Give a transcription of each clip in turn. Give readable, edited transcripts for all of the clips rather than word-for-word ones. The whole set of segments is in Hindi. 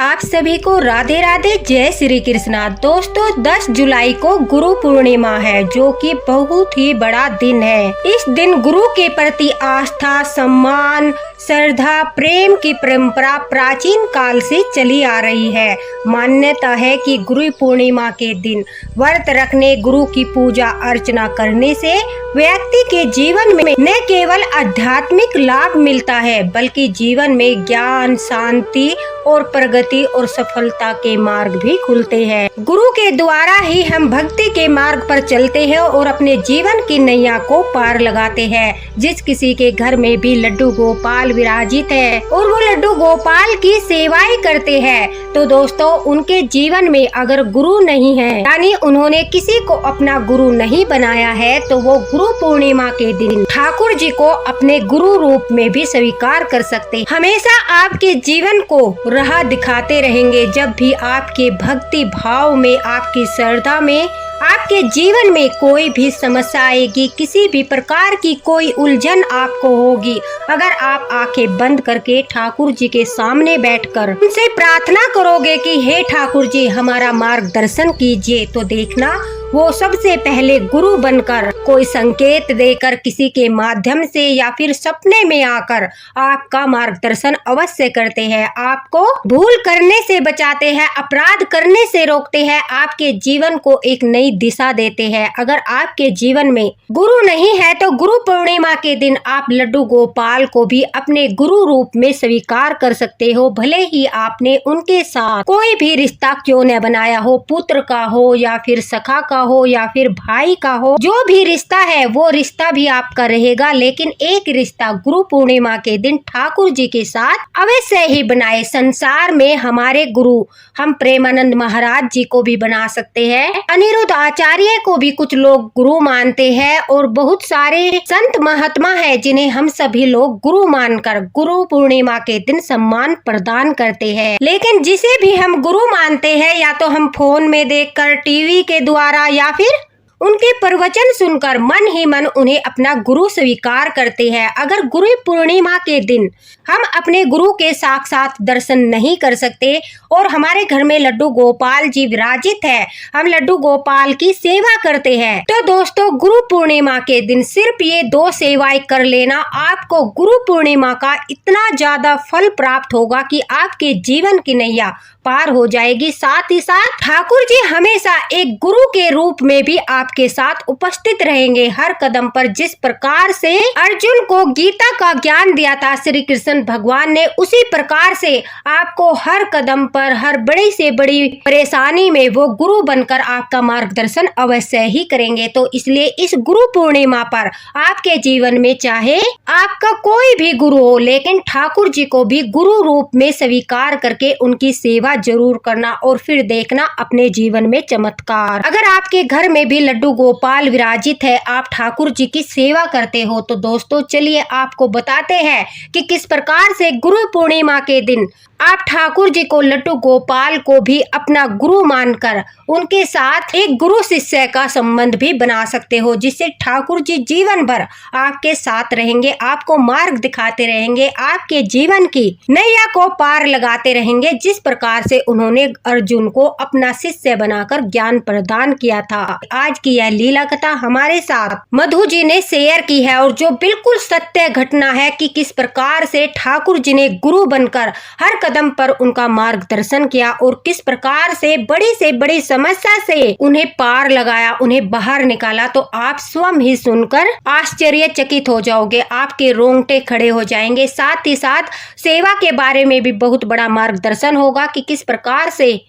आप सभी को राधे राधे, जय श्री कृष्णा। दोस्तों 10 जुलाई को गुरु पूर्णिमा है, जो कि बहुत ही बड़ा दिन है। इस दिन गुरु के प्रति आस्था, सम्मान, श्रद्धा, प्रेम की परंपरा प्राचीन काल से चली आ रही है। मान्यता है कि गुरु पूर्णिमा के दिन व्रत रखने, गुरु की पूजा अर्चना करने से व्यक्ति के जीवन में न केवल आध्यात्मिक लाभ मिलता है, बल्कि जीवन में ज्ञान, शांति और प्रगति और सफलता के मार्ग भी खुलते हैं। गुरु के द्वारा ही हम भक्ति के मार्ग पर चलते हैं और अपने जीवन की नैया को पार लगाते हैं। जिस किसी के घर में भी लड्डू गोपाल विराजित है और वो लड्डू गोपाल की सेवाएं करते हैं, तो दोस्तों उनके जीवन में अगर गुरु नहीं है, यानी उन्होंने किसी को अपना गुरु नहीं बनाया है, तो वो गुरु पूर्णिमा के दिन ठाकुर जी को अपने गुरु रूप में भी स्वीकार कर सकते हैं। हमेशा आपके जीवन को राह दिखाते रहेंगे। जब भी आपके भक्ति भाव में, आपकी श्रद्धा में, आपके जीवन में कोई भी समस्या आएगी, किसी भी प्रकार की कोई उलझन आपको होगी, अगर आप आंखें बंद करके ठाकुर जी के सामने बैठकर उनसे प्रार्थना करोगे कि हे ठाकुर जी हमारा मार्गदर्शन कीजिए, तो देखना वो सबसे पहले गुरु बनकर कोई संकेत देकर, किसी के माध्यम से या फिर सपने में आकर आपका मार्गदर्शन अवश्य करते हैं। आपको भूल करने से बचाते हैं, अपराध करने से रोकते हैं, आपके जीवन को एक नई दिशा देते हैं। अगर आपके जीवन में गुरु नहीं है, तो गुरु पूर्णिमा के दिन आप लड्डू गोपाल को भी अपने गुरु रूप में स्वीकार कर सकते हो। भले ही आपने उनके साथ कोई भी रिश्ता क्यों न बनाया हो, पुत्र का हो या फिर सखा का हो या फिर भाई का हो, जो भी रिश्ता है वो रिश्ता भी आपका रहेगा, लेकिन एक रिश्ता गुरु पूर्णिमा के दिन ठाकुर जी के साथ अवश्य ही बनाए। संसार में हमारे गुरु हम प्रेमानंद महाराज जी को भी बना सकते हैं, अनिरुद्ध आचार्य को भी कुछ लोग गुरु मानते हैं, और बहुत सारे संत महात्मा है जिन्हें हम सभी लोग गुरु मानकर गुरु पूर्णिमा के दिन सम्मान प्रदान करते हैं। लेकिन जिसे भी हम गुरु मानते हैं, या तो हम फोन में देखकर, टीवी के द्वारा, या फिर उनके प्रवचन सुनकर मन ही मन उन्हें अपना गुरु स्वीकार करते हैं। अगर गुरु पूर्णिमा के दिन हम अपने गुरु के साक्षात दर्शन नहीं कर सकते और हमारे घर में लड्डू गोपाल जी विराजित है, हम लड्डू गोपाल की सेवा करते हैं, तो दोस्तों गुरु पूर्णिमा के दिन सिर्फ ये 2 सेवाएं कर लेना, आपको गुरु पूर्णिमा का इतना ज्यादा फल प्राप्त होगा कि आपके जीवन की नैया पार हो जाएगी। साथ ही साथ ठाकुर जी हमेशा एक गुरु के रूप में भी आपके साथ उपस्थित रहेंगे हर कदम पर। जिस प्रकार से अर्जुन को गीता का ज्ञान दिया था श्री कृष्ण भगवान ने, उसी प्रकार से आपको हर कदम पर, हर बड़ी से बड़ी परेशानी में वो गुरु बनकर आपका मार्गदर्शन अवश्य ही करेंगे। तो इसलिए इस गुरु पूर्णिमा पर आपके जीवन में चाहे आपका कोई भी गुरु हो, लेकिन ठाकुर जी को भी गुरु रूप में स्वीकार करके उनकी सेवा जरूर करना, और फिर देखना अपने जीवन में चमत्कार। अगर आपके घर में भी लड्डू गोपाल विराजित है, आप ठाकुर जी की सेवा करते हो, तो दोस्तों चलिए आपको बताते हैं कि किस प्रकार से गुरु पूर्णिमा के दिन आप ठाकुर जी को, लड्डू गोपाल को भी अपना गुरु मानकर उनके साथ एक गुरु शिष्य का संबंध भी बना सकते हो, जिससे ठाकुर जी जीवन भर आपके साथ रहेंगे, आपको मार्ग दिखाते रहेंगे, आपके जीवन की नैया को पार लगाते रहेंगे। जिस प्रकार से उन्होंने अर्जुन को अपना शिष्य बनाकर ज्ञान प्रदान किया था। आज की यह लीला कथा हमारे साथ मधु जी ने शेयर की है, और जो बिल्कुल सत्य घटना है कि किस प्रकार से ठाकुर जी ने गुरु बनकर हर कदम पर उनका मार्गदर्शन किया, और किस प्रकार से बड़ी समस्या से उन्हें पार लगाया, उन्हें बाहर निकाला। तो आप स्वयं ही सुनकर आश्चर्यचकित हो जाओगे, आपके रोंगटे खड़े हो जाएंगे। साथ ही साथ सेवा के बारे में भी बहुत बड़ा मार्गदर्शन होगा कि किस प्रकार से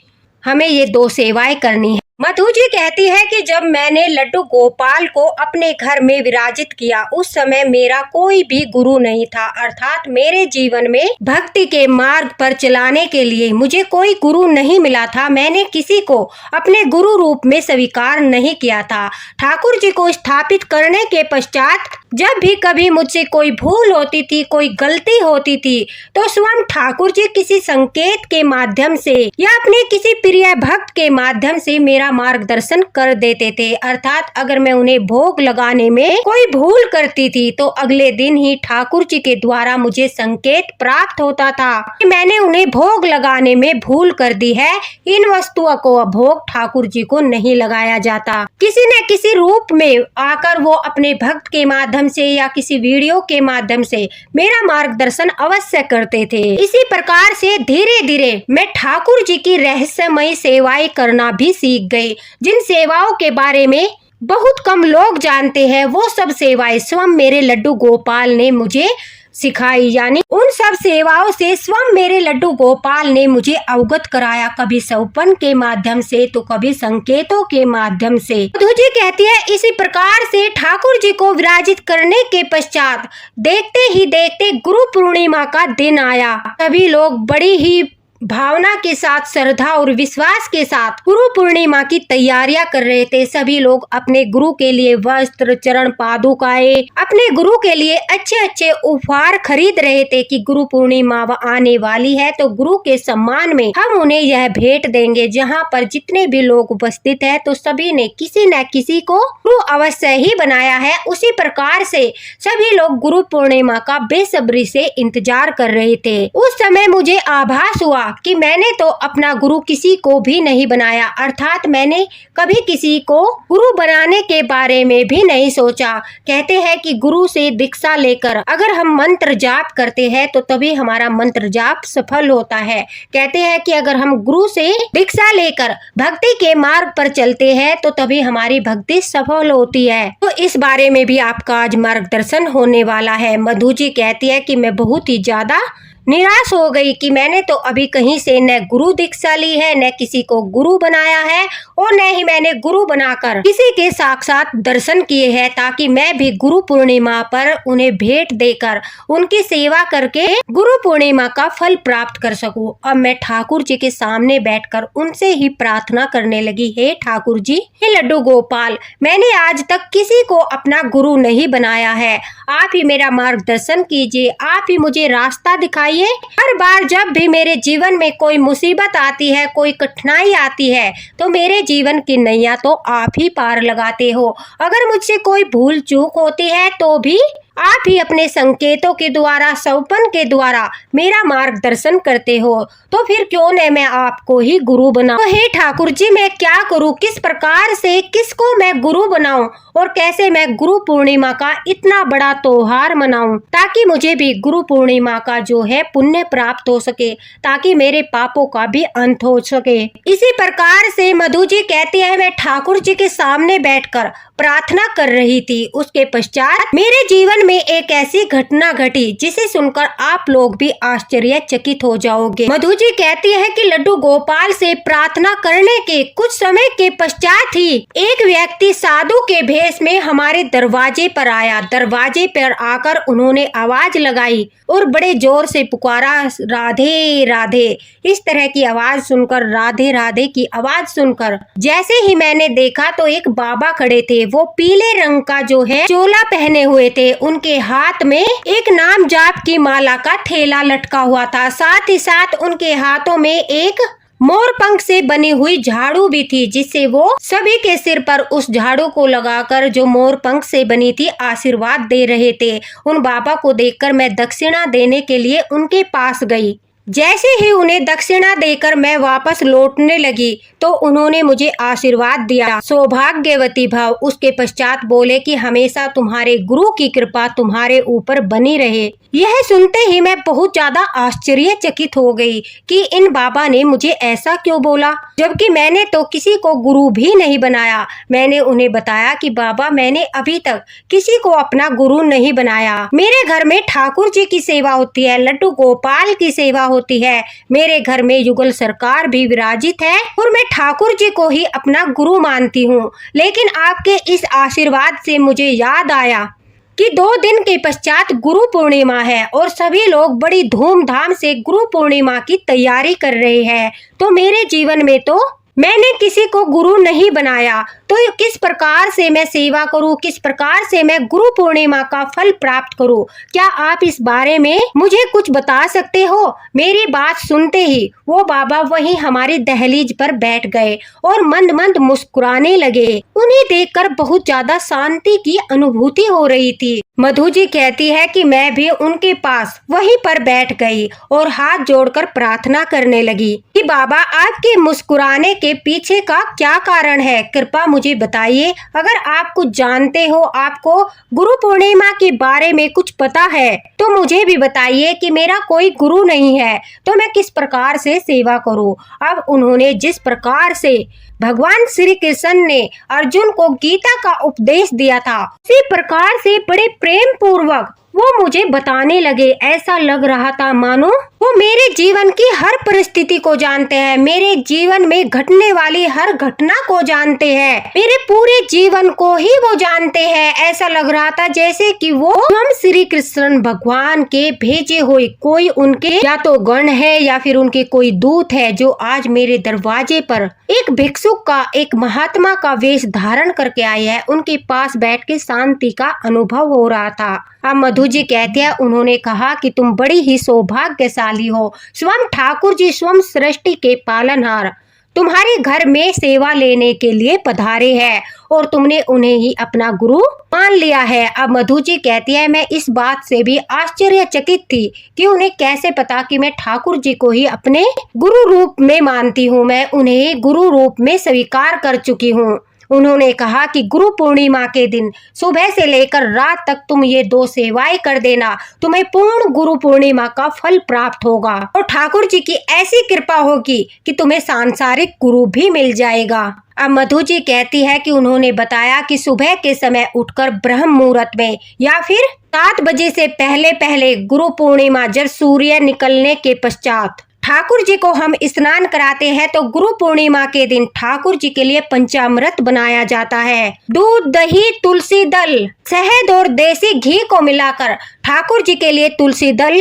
हमें ये 2 सेवाएं करनी है। मधु जी कहती है कि जब मैंने लड्डू गोपाल को अपने घर में विराजित किया, उस समय मेरा कोई भी गुरु नहीं था, अर्थात मेरे जीवन में भक्ति के मार्ग पर चलाने के लिए मुझे कोई गुरु नहीं मिला था। मैंने किसी को अपने गुरु रूप में स्वीकार नहीं किया था। ठाकुर जी को स्थापित करने के पश्चात जब भी कभी मुझसे कोई भूल होती थी, कोई गलती होती थी, तो स्वयं ठाकुर जी किसी संकेत के माध्यम से या अपने किसी प्रिय भक्त के माध्यम से मेरा मेरा मार्गदर्शन कर देते थे। अर्थात अगर मैं उन्हें भोग लगाने में कोई भूल करती थी तो अगले दिन ही ठाकुर जी के द्वारा मुझे संकेत प्राप्त होता था कि मैंने उन्हें भोग लगाने में भूल कर दी है। इन वस्तुओं को भोग ठाकुर जी को नहीं लगाया जाता। किसी न किसी रूप में आकर वो अपने भक्त के माध्यम से या किसी वीडियो के माध्यम से मेरा मार्गदर्शन अवश्य करते थे। इसी प्रकार से धीरे धीरे मैं ठाकुर जी की रहस्यमयी सेवाएं करना भी सीख गई। जिन सेवाओं के बारे में बहुत कम लोग जानते हैं वो सब सेवाएं स्वयं मेरे लड्डू गोपाल ने मुझे सिखाई। यानी उन सब सेवाओं से स्वयं मेरे लड्डू गोपाल ने मुझे अवगत कराया, कभी सौपन के माध्यम से तो कभी संकेतों के माध्यम से। मधु जी कहती है इसी प्रकार से ठाकुर जी को विराजित करने के पश्चात देखते ही देखते गुरु पूर्णिमा का दिन आया। सभी लोग बड़ी ही भावना के साथ, श्रद्धा और विश्वास के साथ गुरु पूर्णिमा की तैयारियां कर रहे थे। सभी लोग अपने गुरु के लिए वस्त्र, चरण पादुकाएं, अपने गुरु के लिए अच्छे अच्छे उपहार खरीद रहे थे कि गुरु पूर्णिमा आने वाली है तो गुरु के सम्मान में हम उन्हें यह भेंट देंगे। जहां पर जितने भी लोग उपस्थित है तो सभी ने किसी न किसी को गुरु अवश्य ही बनाया है। उसी प्रकार से सभी लोग गुरु पूर्णिमा का बेसब्री से इंतजार कर रहे थे। उस समय मुझे आभास हुआ कि मैंने तो अपना गुरु किसी को भी नहीं बनाया, अर्थात मैंने कभी किसी को गुरु बनाने के बारे में भी नहीं सोचा। कहते हैं कि गुरु से दीक्षा लेकर अगर हम मंत्र जाप करते हैं तो तभी हमारा मंत्र जाप सफल होता है। कहते हैं कि अगर हम गुरु से दीक्षा लेकर भक्ति के मार्ग पर चलते हैं तो तभी हमारी भक्ति सफल होती है। तो इस बारे में भी आपका आज मार्गदर्शन होने वाला है। मधु जी कहती है कि मैं बहुत ही ज्यादा निराश हो गई कि मैंने तो अभी कहीं से न गुरु दीक्षा ली है, न किसी को गुरु बनाया है और न ही मैंने गुरु बनाकर किसी के साक्षात दर्शन किए हैं, ताकि मैं भी गुरु पूर्णिमा पर उन्हें भेंट देकर उनकी सेवा करके गुरु पूर्णिमा का फल प्राप्त कर सकूं। अब मैं ठाकुर जी के सामने बैठकर उनसे ही प्रार्थना करने लगी, हे ठाकुर जी, हे लड्डू गोपाल, मैंने आज तक किसी को अपना गुरु नहीं बनाया है। आप ही मेरा मार्गदर्शन कीजिए, आप ही मुझे रास्ता दिखाइए। हर बार जब भी मेरे जीवन में कोई मुसीबत आती है, कोई कठिनाई आती है तो मेरे जीवन की नैया तो आप ही पार लगाते हो। अगर मुझसे कोई भूल चूक होती है तो भी आप ही अपने संकेतों के द्वारा, सौपन के द्वारा मेरा मार्गदर्शन करते हो। तो फिर क्यों न मैं आपको ही गुरु बनाऊं। तो हे ठाकुर जी, मैं क्या करूं, किस प्रकार से किसको मैं गुरु बनाऊं और कैसे मैं गुरु पूर्णिमा का इतना बड़ा त्योहार मनाऊं, ताकि मुझे भी गुरु पूर्णिमा का जो है पुण्य प्राप्त हो सके, ताकि मेरे पापों का भी अंत हो सके। इसी प्रकार से मधु जी कहती है मैं ठाकुर जी के सामने बैठकर प्रार्थना कर रही थी। उसके पश्चात मेरे जीवन में एक ऐसी घटना घटी जिसे सुनकर आप लोग भी आश्चर्यचकित हो जाओगे। मधु जी कहती है कि लड्डू गोपाल से प्रार्थना करने के कुछ समय के पश्चात ही एक व्यक्ति साधु के भेष में हमारे दरवाजे पर आया। दरवाजे पर आकर उन्होंने आवाज लगाई और बड़े जोर से पुकारा, राधे राधे। इस तरह की आवाज सुनकर, राधे राधे की आवाज सुनकर जैसे ही मैंने देखा तो एक बाबा खड़े थे। वो पीले रंग का जो है चोला पहने हुए थे। उनके हाथ में एक नाम जाप की माला का थैला लटका हुआ था। साथ ही साथ उनके हाथों में एक मोर पंख से बनी हुई झाड़ू भी थी, जिससे वो सभी के सिर पर उस झाड़ू को लगाकर जो मोर पंख से बनी थी आशीर्वाद दे रहे थे। उन बाबा को देखकर मैं दक्षिणा देने के लिए उनके पास गई। जैसे ही उन्हें दक्षिणा देकर मैं वापस लौटने लगी तो उन्होंने मुझे आशीर्वाद दिया, सौभाग्यवती भव। उसके पश्चात बोले कि हमेशा तुम्हारे गुरु की कृपा तुम्हारे ऊपर बनी रहे। यह सुनते ही मैं बहुत ज्यादा आश्चर्यचकित हो गई कि इन बाबा ने मुझे ऐसा क्यों बोला, जबकि मैंने तो किसी को गुरु भी नहीं बनाया। मैंने उन्हें बताया कि बाबा, मैंने अभी तक किसी को अपना गुरु नहीं बनाया। मेरे घर में ठाकुर जी की सेवा होती है, लड्डू गोपाल की सेवा होती है, मेरे घर में युगल सरकार भी विराजित है और मैं ठाकुर जी को ही अपना गुरु मानती हूँ। लेकिन आपके इस आशीर्वाद से मुझे याद आया कि 2 दिन के पश्चात गुरु पूर्णिमा है और सभी लोग बड़ी धूमधाम से गुरु पूर्णिमा की तैयारी कर रहे हैं। तो मेरे जीवन में तो मैंने किसी को गुरु नहीं बनाया, तो तो किस प्रकार से मैं सेवा करूं, किस प्रकार से मैं गुरु पूर्णिमा का फल प्राप्त करूं? क्या आप इस बारे में मुझे कुछ बता सकते हो? मेरी बात सुनते ही वो बाबा वहीं हमारी दहलीज पर बैठ गए और मंद मंद मुस्कुराने लगे। उन्हें देखकर बहुत ज्यादा शांति की अनुभूति हो रही थी। मधु जी कहती है कि मैं भी उनके पास वहीं पर बैठ गई और हाथ जोड़कर प्रार्थना करने लगी कि बाबा, आपके मुस्कुराने के पीछे का क्या कारण है? कृपया मुझे बताइए। अगर आप कुछ जानते हो, आपको गुरु पूर्णिमा के बारे में कुछ पता है, तो मुझे भी बताइए कि मेरा कोई गुरु नहीं है तो मैं किस प्रकार से सेवा करूं। अब उन्होंने जिस प्रकार से भगवान श्री कृष्ण ने अर्जुन को गीता का उपदेश दिया था, उसी प्रकार से बड़े प्रेम पूर्वक वो मुझे बताने लगे। ऐसा लग रहा था मानो वो मेरे जीवन की हर परिस्थिति को जानते हैं, मेरे जीवन में घटने वाली हर घटना को जानते हैं, मेरे पूरे जीवन को ही वो जानते हैं। ऐसा लग रहा था जैसे कि वो स्वयं श्री कृष्ण भगवान के भेजे हुए कोई उनके या तो गण है या फिर उनके कोई दूत है, जो आज मेरे दरवाजे पर एक भिक्षुक का, एक महात्मा का वेश धारण करके आए हैं। उनके पास बैठ के शांति का अनुभव हो रहा था। अब मधु जी कहते हैं, उन्होंने कहा कि तुम बड़ी ही सौभाग्यशाली हो, स्वयं ठाकुर जी स्वयं सृष्टि के पालनहार तुम्हारे घर में सेवा लेने के लिए पधारे हैं और तुमने उन्हें ही अपना गुरु मान लिया है। अब मधु जी कहती है, मैं इस बात से भी आश्चर्यचकित थी कि उन्हें कैसे पता कि मैं ठाकुर जी को ही अपने गुरु रूप में मानती हूँ, मैं उन्हें गुरु रूप में स्वीकार कर चुकी हूँ। उन्होंने कहा कि गुरु पूर्णिमा के दिन सुबह से लेकर रात तक तुम ये 2 सेवाएं कर देना, तुम्हें पूर्ण गुरु पूर्णिमा का फल प्राप्त होगा और ठाकुर जी की ऐसी कृपा होगी कि तुम्हें सांसारिक गुरु भी मिल जाएगा। अब मधु जी कहती है कि उन्होंने बताया कि सुबह के समय उठकर ब्रह्म मुहूर्त में या फिर 7 बजे से पहले पहले गुरु पूर्णिमा जब सूर्य निकलने के पश्चात ठाकुर जी को हम स्नान कराते हैं, तो गुरु पूर्णिमा के दिन ठाकुर जी के लिए पंचामृत बनाया जाता है। दूध, दही, तुलसी दल, शहद और देसी घी को मिलाकर ठाकुर जी के लिए तुलसी दल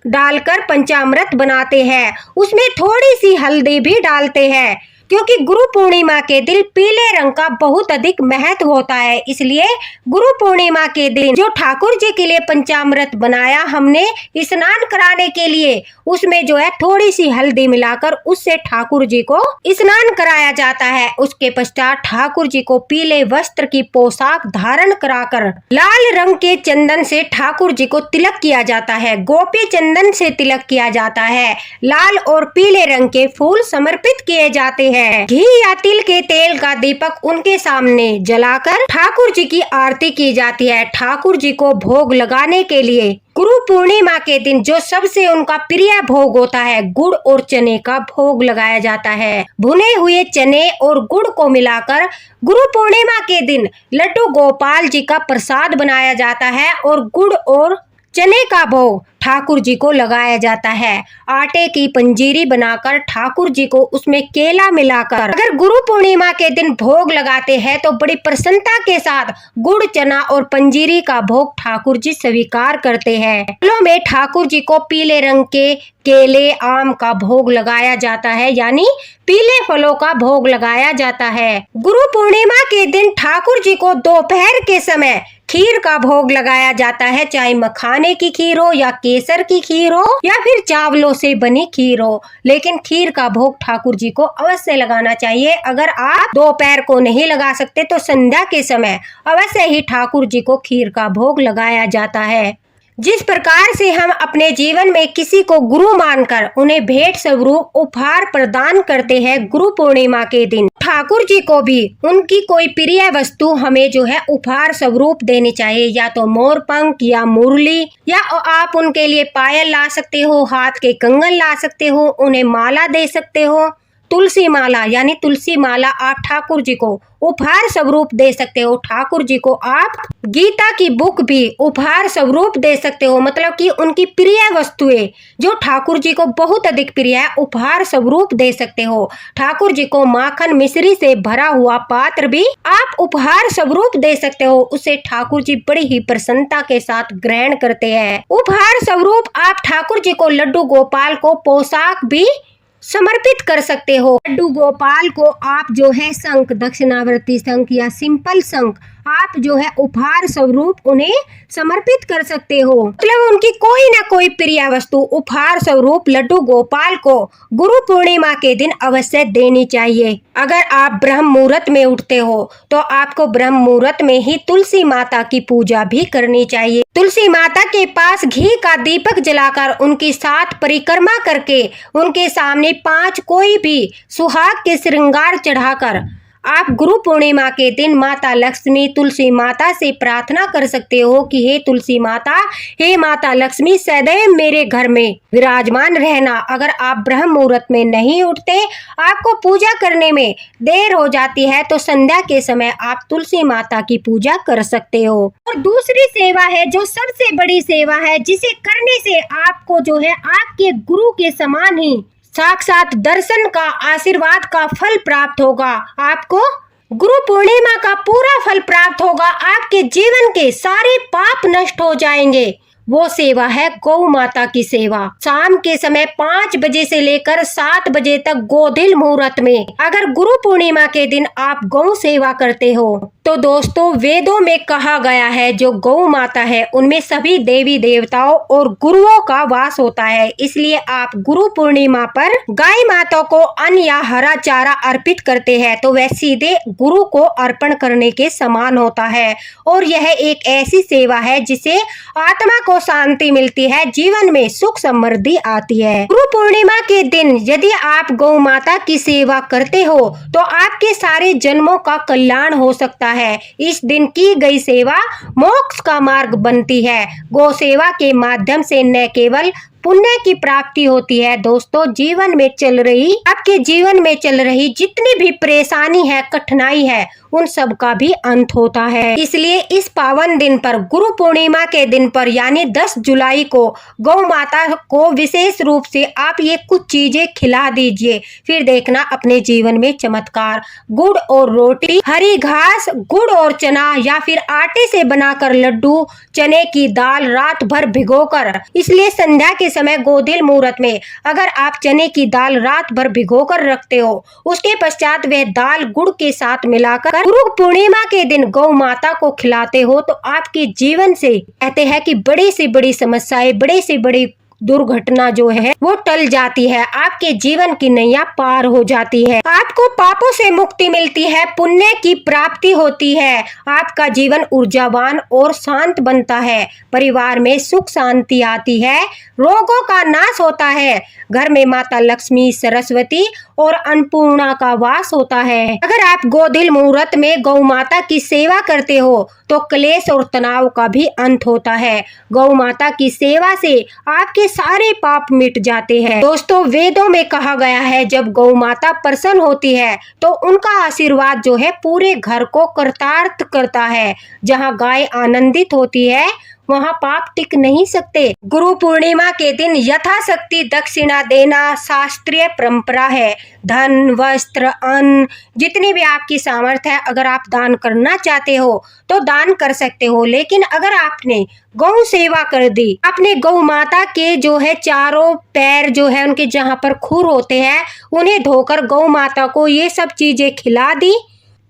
डालकर पंचामृत बनाते हैं। उसमें थोड़ी सी हल्दी भी डालते हैं, क्योंकि गुरु पूर्णिमा के दिन पीले रंग का बहुत अधिक महत्व होता है। इसलिए गुरु पूर्णिमा के दिन जो ठाकुर जी के लिए पंचामृत बनाया हमने स्नान कराने के लिए, उसमें जो है थोड़ी सी हल्दी मिलाकर उससे ठाकुर जी को स्नान कराया जाता है। उसके पश्चात ठाकुर जी को पीले वस्त्र की पोशाक धारण कराकर लाल रंग के चंदन से ठाकुर जी को तिलक किया जाता है, गोपी चंदन से तिलक किया जाता है, लाल और पीले रंग के फूल समर्पित किए जाते हैं। घी या तिल के तेल का दीपक उनके सामने जलाकर ठाकुर जी की आरती की जाती है। ठाकुर जी को भोग लगाने के लिए गुरु पूर्णिमा के दिन जो सबसे उनका प्रिय भोग होता है, गुड़ और चने का भोग लगाया जाता है। भुने हुए चने और गुड़ को मिलाकर गुरु पूर्णिमा के दिन लड्डू गोपाल जी का प्रसाद बनाया जाता है और गुड़ और चने का भोग ठाकुर जी को लगाया जाता है। आटे की पंजीरी बनाकर ठाकुर जी को उसमें केला मिलाकर अगर गुरु पूर्णिमा के दिन भोग लगाते हैं तो बड़ी प्रसन्नता के साथ गुड़, चना और पंजीरी का भोग ठाकुर जी स्वीकार करते हैं। फलों में ठाकुर जी को पीले रंग के केले, आम का भोग लगाया जाता है, यानी पीले फलों का भोग लगाया जाता है। गुरु पूर्णिमा के दिन ठाकुर जी को दोपहर के समय खीर का भोग लगाया जाता है, चाहे मखाने की खीर हो या केसर की खीर हो या फिर चावलों से बनी खीर हो, लेकिन खीर का भोग ठाकुर जी को अवश्य लगाना चाहिए। अगर आप दोपहर को नहीं लगा सकते तो संध्या के समय अवश्य ही ठाकुर जी को खीर का भोग लगाया जाता है। जिस प्रकार से हम अपने जीवन में किसी को गुरु मानकर उन्हें भेंट स्वरूप उपहार प्रदान करते हैं गुरु पूर्णिमा के दिन, ठाकुर जी को भी उनकी कोई प्रिय वस्तु हमें जो है उपहार स्वरूप देनी चाहिए, या तो मोर पंख या मुरली, या आप उनके लिए पायल ला सकते हो, हाथ के कंगन ला सकते हो, उन्हें माला दे सकते हो। तुलसी माला यानी तुलसी माला आप ठाकुर जी को उपहार स्वरूप दे सकते हो। ठाकुर जी को आप गीता की बुक भी उपहार स्वरूप दे सकते हो, मतलब कि उनकी प्रिय वस्तुएं जो ठाकुर जी को बहुत अधिक प्रिय है उपहार स्वरूप दे सकते हो। ठाकुर जी को माखन मिश्री से भरा हुआ पात्र भी आप उपहार स्वरूप दे सकते हो, उसे ठाकुर जी बड़ी ही प्रसन्नता के साथ ग्रहण करते हैं। उपहार स्वरूप आप ठाकुर जी को लड्डू गोपाल को पोशाक भी समर्पित कर सकते हो। लड्डू गोपाल को आप जो है शंख, दक्षिणावर्ती शंख या सिंपल शंख आप जो है उपहार स्वरूप उन्हें समर्पित कर सकते हो। मतलब उनकी कोई ना कोई प्रिय वस्तु उपहार स्वरूप लड्डू गोपाल को गुरु पूर्णिमा के दिन अवश्य देनी चाहिए। अगर आप ब्रह्म मुहूर्त में उठते हो तो आपको ब्रह्म मुहूर्त में ही तुलसी माता की पूजा भी करनी चाहिए। तुलसी माता के पास घी का दीपक जलाकर उनकी 7 परिक्रमा करके उनके सामने 5 कोई भी सुहाग के श्रृंगार चढ़ाकर आप गुरु पूर्णिमा के दिन माता लक्ष्मी, तुलसी माता से प्रार्थना कर सकते हो कि हे तुलसी माता, हे माता लक्ष्मी, सदैव मेरे घर में विराजमान रहना। अगर आप ब्रह्म मुहूर्त में नहीं उठते, आपको पूजा करने में देर हो जाती है, तो संध्या के समय आप तुलसी माता की पूजा कर सकते हो। और दूसरी सेवा है जो सबसे बड़ी सेवा है, जिसे करने से आपको जो है आपके गुरु के समान ही साक्षात दर्शन का, आशीर्वाद का फल प्राप्त होगा। आपको गुरु पूर्णिमा का पूरा फल प्राप्त होगा। आपके जीवन के सारे पाप नष्ट हो जाएंगे। वो सेवा है गौ माता की सेवा। शाम के समय 5 बजे से लेकर 7 बजे तक गोधिल मुहूर्त में अगर गुरु पूर्णिमा के दिन आप गौ सेवा करते हो तो दोस्तों, वेदों में कहा गया है जो गौ माता है उनमें सभी देवी देवताओं और गुरुओं का वास होता है। इसलिए आप गुरु पूर्णिमा पर गाय माता को अन्न या हरा चारा अर्पित करते हैं तो वह सीधे गुरु को अर्पण करने के समान होता है। और यह एक ऐसी सेवा है जिसे आत्मा को शांति मिलती है, जीवन में सुख समृद्धि आती है। गुरु पूर्णिमा के दिन यदि आप गौ माता की सेवा करते हो तो आपके सारे जन्मों का कल्याण हो सकता है। इस दिन की गई सेवा मोक्ष का मार्ग बनती है। गौ सेवा के माध्यम से न केवल पुण्य की प्राप्ति होती है दोस्तों, आपके जीवन में चल रही जितनी भी परेशानी है, कठिनाई है, उन सब का भी अंत होता है। इसलिए इस पावन दिन पर, गुरु पूर्णिमा के दिन पर यानी 10 जुलाई को गौ माता को विशेष रूप से आप ये कुछ चीजें खिला दीजिए, फिर देखना अपने जीवन में चमत्कार। गुड़ और रोटी, हरी घास, गुड़ और चना या फिर आटे से बनाकर लड्डू, चने की दाल रात भर भिगोकर, इसलिए संध्या के समय गोधिल मुहूर्त में अगर आप चने की दाल रात भर भिगोकर रखते हो, उसके पश्चात वह दाल गुड़ के साथ मिलाकर गुरु पूर्णिमा के दिन गौ माता को खिलाते हो तो आपके जीवन से कहते हैं कि बड़ी से बड़ी समस्याएं, बड़ी से बड़ी दुर्घटना जो है वो टल जाती है। आपके जीवन की नैया पार हो जाती है। आपको पापों से मुक्ति मिलती है, पुण्य की प्राप्ति होती है, आपका जीवन ऊर्जावान और शांत बनता है, परिवार में सुख शांति आती है, रोगों का नाश होता है, घर में माता लक्ष्मी, सरस्वती और अन्नपूर्णा का वास होता है। अगर आप गोधिल मुहूर्त में गौ माता की सेवा करते हो तो क्लेश और तनाव का भी अंत होता है। गौ माता की सेवा से आपके सारे पाप मिट जाते हैं। दोस्तों, वेदों में कहा गया है जब गौ माता प्रसन्न होती है तो उनका आशीर्वाद जो है पूरे घर को कृतार्थ करता है। जहाँ गाय आनंदित होती है वहाँ पाप टिक नहीं सकते। गुरु पूर्णिमा के दिन यथाशक्ति दक्षिणा देना शास्त्रीय परंपरा है। धन, वस्त्र, अन्न, जितनी भी आपकी सामर्थ्य है, अगर आप दान करना चाहते हो तो दान कर सकते हो। लेकिन अगर आपने गौ सेवा कर दी, आपने गौ माता के जो है चारों पैर जो है उनके जहाँ पर खुर होते हैं उन्हें धोकर गौ माता को ये सब चीजें खिला दी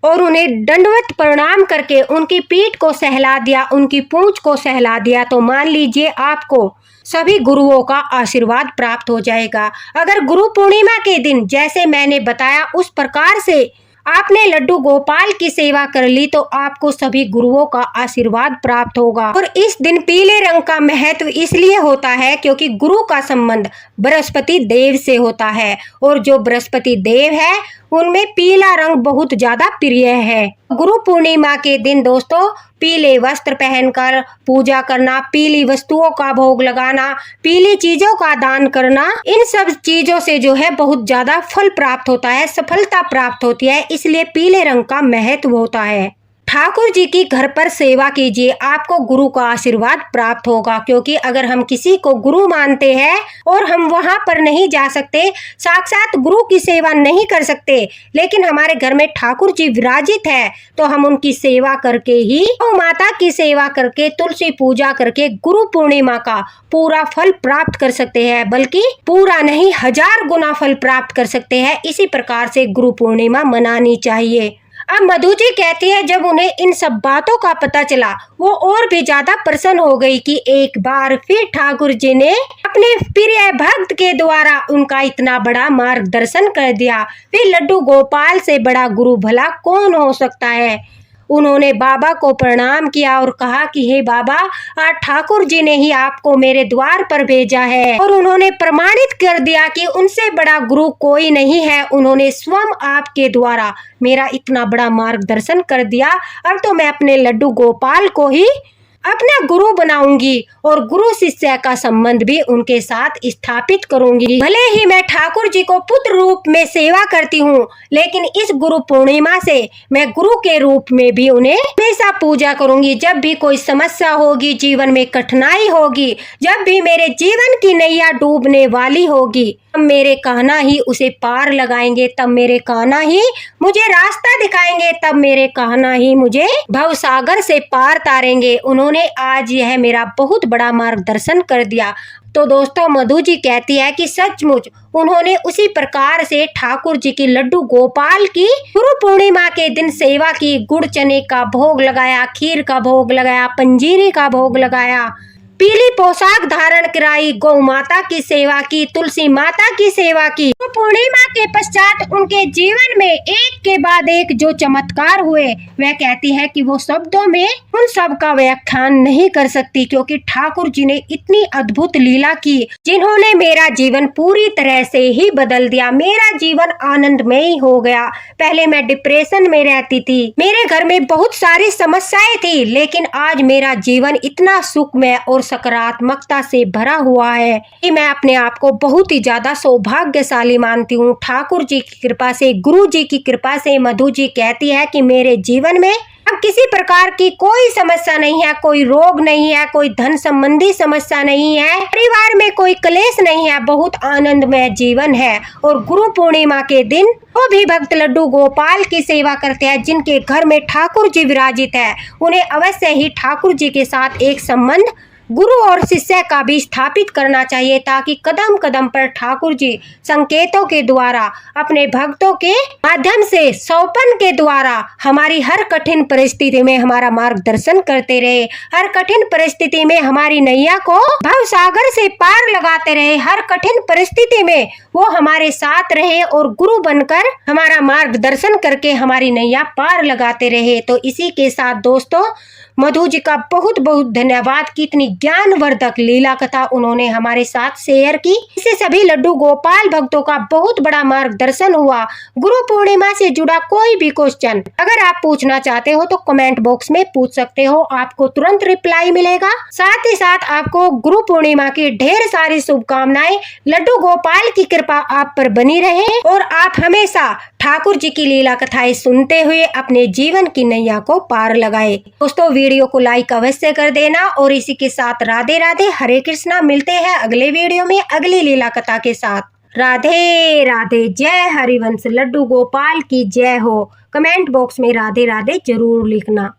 और उन्हें दंडवत प्रणाम करके उनकी पीठ को सहला दिया, उनकी पूंछ को सहला दिया, तो मान लीजिए आपको सभी गुरुओं का आशीर्वाद प्राप्त हो जाएगा। अगर गुरु पूर्णिमा के दिन जैसे मैंने बताया उस प्रकार से आपने लड्डू गोपाल की सेवा कर ली तो आपको सभी गुरुओं का आशीर्वाद प्राप्त होगा। और इस दिन पीले रंग का महत्व इसलिए होता है क्योंकि गुरु का संबंध बृहस्पति देव से होता है और जो बृहस्पति देव है उनमें पीला रंग बहुत ज्यादा प्रिय है। गुरु पूर्णिमा के दिन दोस्तों पीले वस्त्र पहनकर पूजा करना, पीली वस्तुओं का भोग लगाना, पीली चीजों का दान करना, इन सब चीजों से जो है बहुत ज्यादा फल प्राप्त होता है, सफलता प्राप्त होती है। इसलिए पीले रंग का महत्व होता है। ठाकुर जी की घर पर सेवा कीजिए, आपको गुरु का आशीर्वाद प्राप्त होगा। क्योंकि अगर हम किसी को गुरु मानते हैं और हम वहां पर नहीं जा सकते, साक्षात गुरु की सेवा नहीं कर सकते, लेकिन हमारे घर में ठाकुर जी विराजित है, तो हम उनकी सेवा करके ही, गौ माता की सेवा करके, तुलसी पूजा करके गुरु पूर्णिमा का पूरा फल प्राप्त कर सकते हैं, बल्कि पूरा नहीं 1000 गुना फल प्राप्त कर सकते हैं। इसी प्रकार से गुरु पूर्णिमा मनानी चाहिए। अब मधु जी कहती है, जब उन्हें इन सब बातों का पता चला, वो और भी ज्यादा प्रसन्न हो गई कि एक बार फिर ठाकुर जी ने अपने प्रिय भक्त के द्वारा उनका इतना बड़ा मार्गदर्शन कर दिया। फिर लड्डू गोपाल से बड़ा गुरु भला कौन हो सकता है। उन्होंने बाबा को प्रणाम किया और कहा कि हे बाबा, आज ठाकुर जी ने ही आपको मेरे द्वार पर भेजा है और उन्होंने प्रमाणित कर दिया कि उनसे बड़ा गुरु कोई नहीं है। उन्होंने स्वयं आपके द्वारा मेरा इतना बड़ा मार्गदर्शन कर दिया। अब तो मैं अपने लड्डू गोपाल को ही अपना गुरु बनाऊंगी और गुरु शिष्य का संबंध भी उनके साथ स्थापित करूंगी। भले ही मैं ठाकुर जी को पुत्र रूप में सेवा करती हूँ, लेकिन इस गुरु पूर्णिमा से मैं गुरु के रूप में भी उन्हें हमेशा पूजा करूंगी। जब भी कोई समस्या होगी, जीवन में कठिनाई होगी, जब भी मेरे जीवन की नैया डूबने वाली होगी, तब मेरे कहना ही उसे पार लगाएंगे, तब मेरे कहना ही मुझे रास्ता दिखाएंगे, तब मेरे कहना ही मुझे भवसागर से पार तारेंगे। उन्होंने आज यह मेरा बहुत बड़ा मार्गदर्शन कर दिया। तो दोस्तों, मधु जी कहती है कि सचमुच उन्होंने उसी प्रकार से ठाकुर जी की लड्डू गोपाल की गुरु पूर्णिमा के दिन सेवा की। गुड़ चने का भोग लगाया, खीर का भोग लगाया, पंजीरी का भोग लगाया, पीली पोशाक धारण कराई, गौ माता की सेवा की, तुलसी माता की सेवा की। तो पूर्णिमा के पश्चात उनके जीवन में एक के बाद एक जो चमत्कार हुए, वह कहती है कि वो शब्दों में उन सब का व्याख्यान नहीं कर सकती, क्योंकि ठाकुर जी ने इतनी अद्भुत लीला की, जिन्होंने मेरा जीवन पूरी तरह से ही बदल दिया। मेरा जीवन आनंदमय हो गया। पहले मैं डिप्रेशन में रहती थी, मेरे घर में बहुत सारी समस्याएं थी, लेकिन आज मेरा जीवन इतना सुखमय और सकारात्मकता से भरा हुआ है कि मैं अपने आप को बहुत ही ज्यादा सौभाग्यशाली मानती हूँ। ठाकुर जी की कृपा से, गुरु जी की कृपा से। मधु जी कहती है कि मेरे जीवन में अब किसी प्रकार की कोई समस्या नहीं है, कोई रोग नहीं है, कोई धन संबंधी समस्या नहीं है, परिवार में कोई क्लेश नहीं है, बहुत आनंदमय जीवन है। और गुरु पूर्णिमा के दिन वो भी भक्त लड्डू गोपाल की सेवा करते हैं, जिनके घर में ठाकुर जी विराजित है। उन्हें अवश्य ही ठाकुर जी के साथ एक संबंध गुरु और शिष्य का भी स्थापित करना चाहिए, ताकि कदम कदम पर ठाकुर जी संकेतों के द्वारा, अपने भक्तों के माध्यम से, सौपन के द्वारा हमारी हर कठिन परिस्थिति में हमारा मार्गदर्शन करते रहे, हर कठिन परिस्थिति में हमारी नैया को भवसागर से पार लगाते रहे, हर कठिन परिस्थिति में वो हमारे साथ रहे और गुरु बनकर हमारा मार्गदर्शन करके हमारी नैया पार लगाते रहे। तो इसी के साथ दोस्तों, मधु जी का बहुत बहुत धन्यवाद कि इतनी ज्ञानवर्धक लीला कथा उन्होंने हमारे साथ शेयर की। इससे सभी लड्डू गोपाल भक्तों का बहुत बड़ा मार्गदर्शन हुआ। गुरु पूर्णिमा से जुड़ा कोई भी क्वेश्चन अगर आप पूछना चाहते हो तो कमेंट बॉक्स में पूछ सकते हो, आपको तुरंत रिप्लाई मिलेगा। साथ ही साथ आपको गुरु पूर्णिमा की ढेर सारी शुभकामनाएं। लड्डू गोपाल की कृपा आप पर बनी रहे और आप हमेशा ठाकुर जी की लीला कथाएं सुनते हुए अपने जीवन की नैया को पार लगाए। दोस्तों, वीडियो को लाइक अवश्य कर देना और इसी के साथ राधे राधे, हरे कृष्णा। मिलते हैं अगले वीडियो में अगली लीला कथा के साथ। राधे राधे, जय हरिवंश, लड्डू गोपाल की जय हो। कमेंट बॉक्स में राधे राधे जरूर लिखना।